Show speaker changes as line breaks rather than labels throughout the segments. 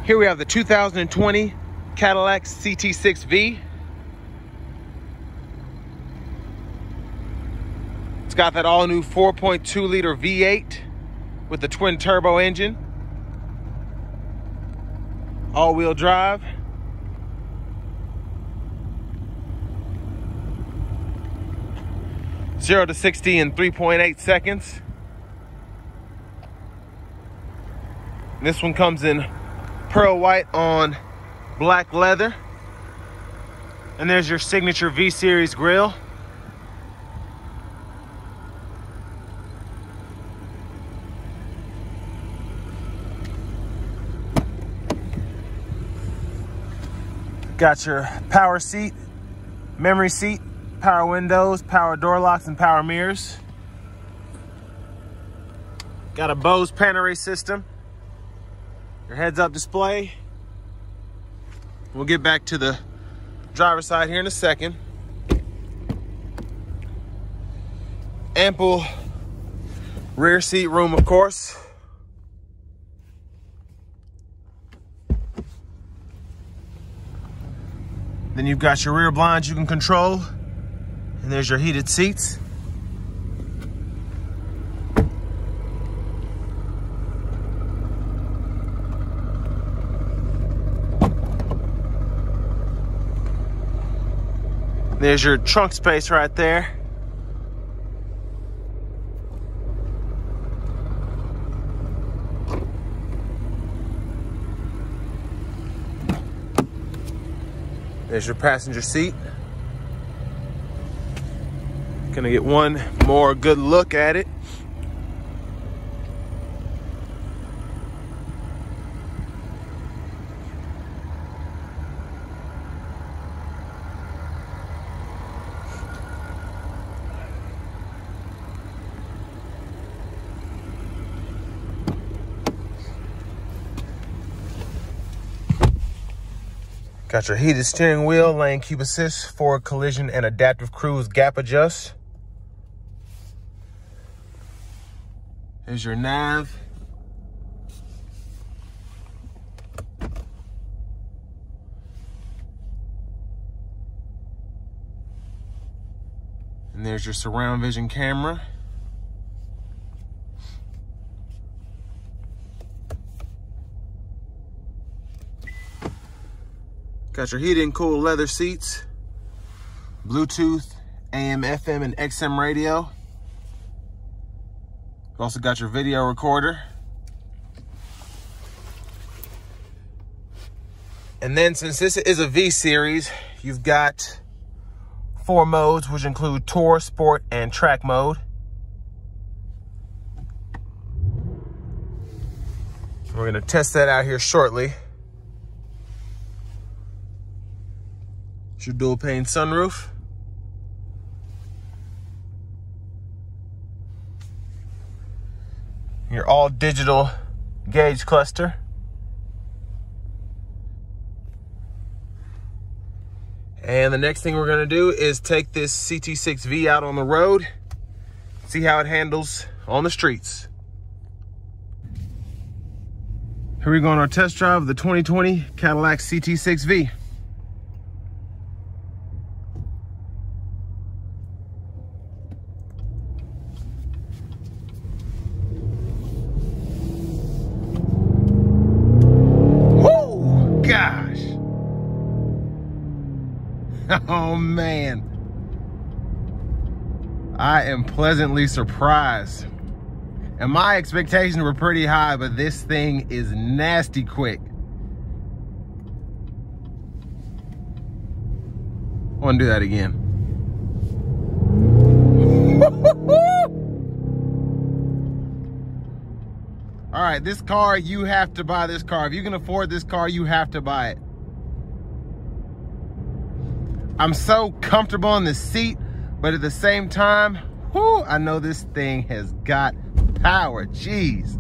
Here we have the 2020 Cadillac CT6-V. It's got that all-new 4.2 liter V8 with the twin turbo engine. All-wheel drive. Zero to 60 in 3.8 seconds. This one comes in pearl white on black leather. And there's your signature V-Series grille. Got your power seat, memory seat, power windows, power door locks, and power mirrors. Got a Bose Panorama system. Your heads-up display. We'll get back to the driver's side here in a second. Ample rear seat room, of course. Then you've got your rear blinds you can control. And there's your heated seats. There's your trunk space right there. There's your passenger seat. Gonna get one more good look at it. Got your heated steering wheel, lane keep assist, forward collision and adaptive cruise gap adjust. Here's your nav. And there's your surround vision camera. Got your heated and cooled leather seats, Bluetooth, AM, FM, and XM radio. You've also got your video recorder. And then since this is a V-Series, you've got 4 modes, which include Tour, Sport, and Track mode. We're gonna test that out here shortly. It's your dual pane sunroof. Your all digital gauge cluster. And the next thing we're gonna do is take this CT6-V out on the road, see how it handles on the streets. Here we go on our test drive of the 2020 Cadillac CT6-V. Oh man, I am pleasantly surprised. And my expectations were pretty high, but this thing is nasty quick. I want to do that again. All right, this car, you have to buy this car. If you can afford this car, you have to buy it. I'm so comfortable in the seat, but at the same time, whoo, I know this thing has got power. Jeez.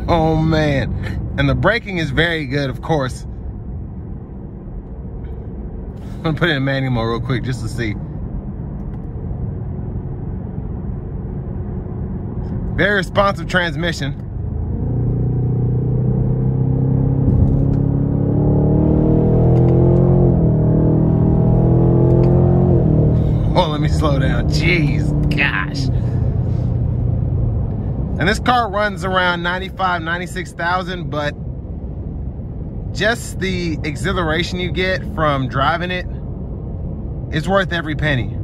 Oh man. And the braking is very good, of course. I'm gonna put it in manual mode real quick just to see. Very responsive transmission. Oh, let me slow down. Jeez, gosh. And this car runs around 95, 96,000, but just the exhilaration you get from driving it is worth every penny.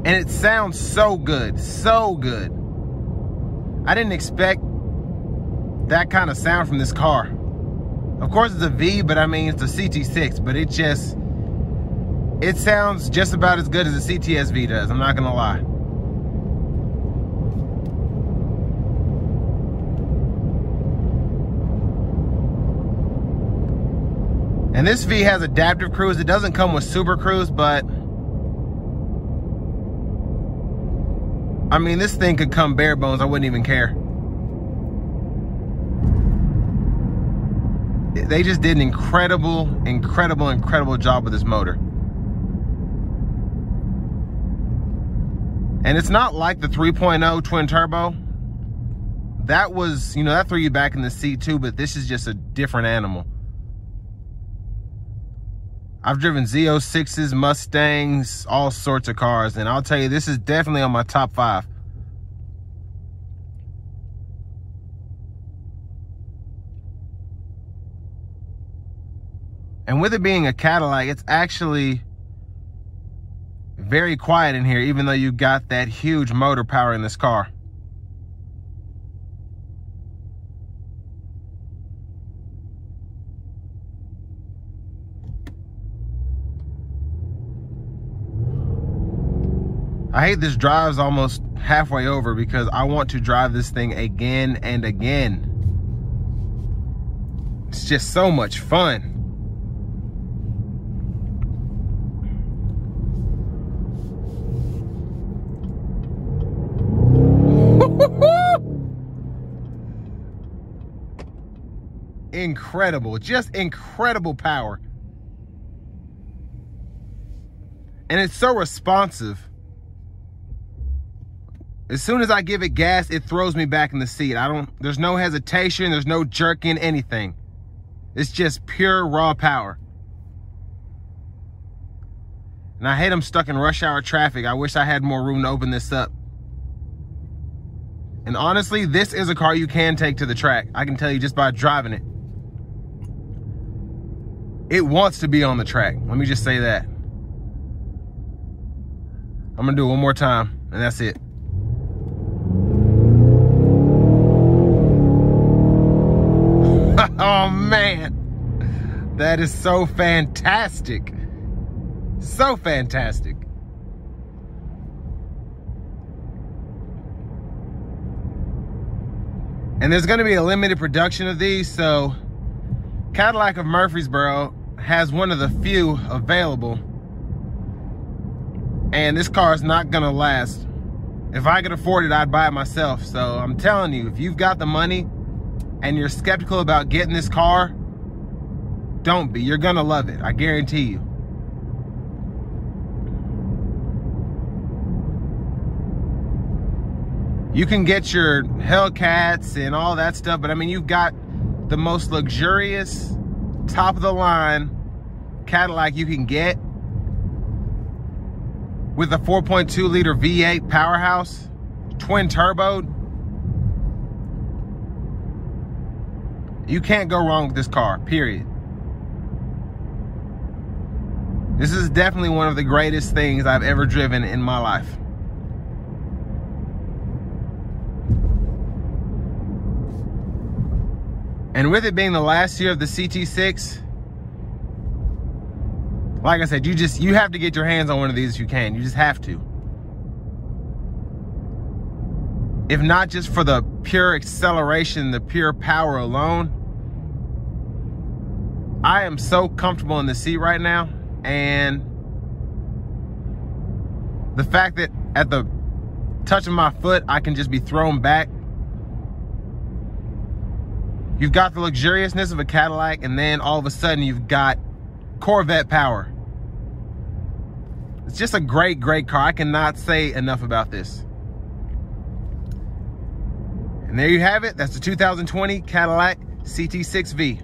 And it sounds so good, so good. I didn't expect that kind of sound from this car. Of course it's a V, but I mean it's a CT6, but it sounds just about as good as the CT6-V does, I'm not gonna lie. And this V has adaptive cruise. It doesn't come with super cruise, but I mean, this thing could come bare bones. I wouldn't even care. They just did an incredible job with this motor. And it's not like the 3.0 twin turbo. That was, you know, that threw you back in the seat too, but this is just a different animal. I've driven Z06s, Mustangs, all sorts of cars, and I'll tell you, this is definitely on my top 5. And with it being a Cadillac, it's actually very quiet in here, even though you got that huge motor power in this car. I hate this drive's almost halfway over because I want to drive this thing again and again. It's just so much fun. Incredible, just incredible power. And it's so responsive. As soon as I give it gas, it throws me back in the seat. There's no hesitation, there's no jerking, anything. It's just pure raw power. And I hate I'm stuck in rush hour traffic. I wish I had more room to open this up. And honestly, this is a car you can take to the track. I can tell you just by driving it. It wants to be on the track. Let me just say that. I'm gonna do it one more time, and that's it. Oh man, that is so fantastic. So fantastic. And there's gonna be a limited production of these, so Cadillac of Murfreesboro has one of the few available. And this car is not gonna last. If I could afford it, I'd buy it myself. So I'm telling you, if you've got the money and you're skeptical about getting this car, don't be. You're gonna love it, I guarantee you. You can get your Hellcats and all that stuff, but I mean, you've got the most luxurious, top of the line Cadillac you can get with a 4.2 liter V8 powerhouse, twin turbo. You can't go wrong with this car, period. This is definitely one of the greatest things I've ever driven in my life. And with it being the last year of the CT6, like I said, you have to get your hands on one of these if you can. You just have to. If not just for the pure acceleration, the pure power alone. I am so comfortable in the seat right now, and the fact that at the touch of my foot, I can just be thrown back. You've got the luxuriousness of a Cadillac, and then all of a sudden you've got Corvette power. It's just a great, great car. I cannot say enough about this. And there you have it. That's the 2020 Cadillac CT6-V.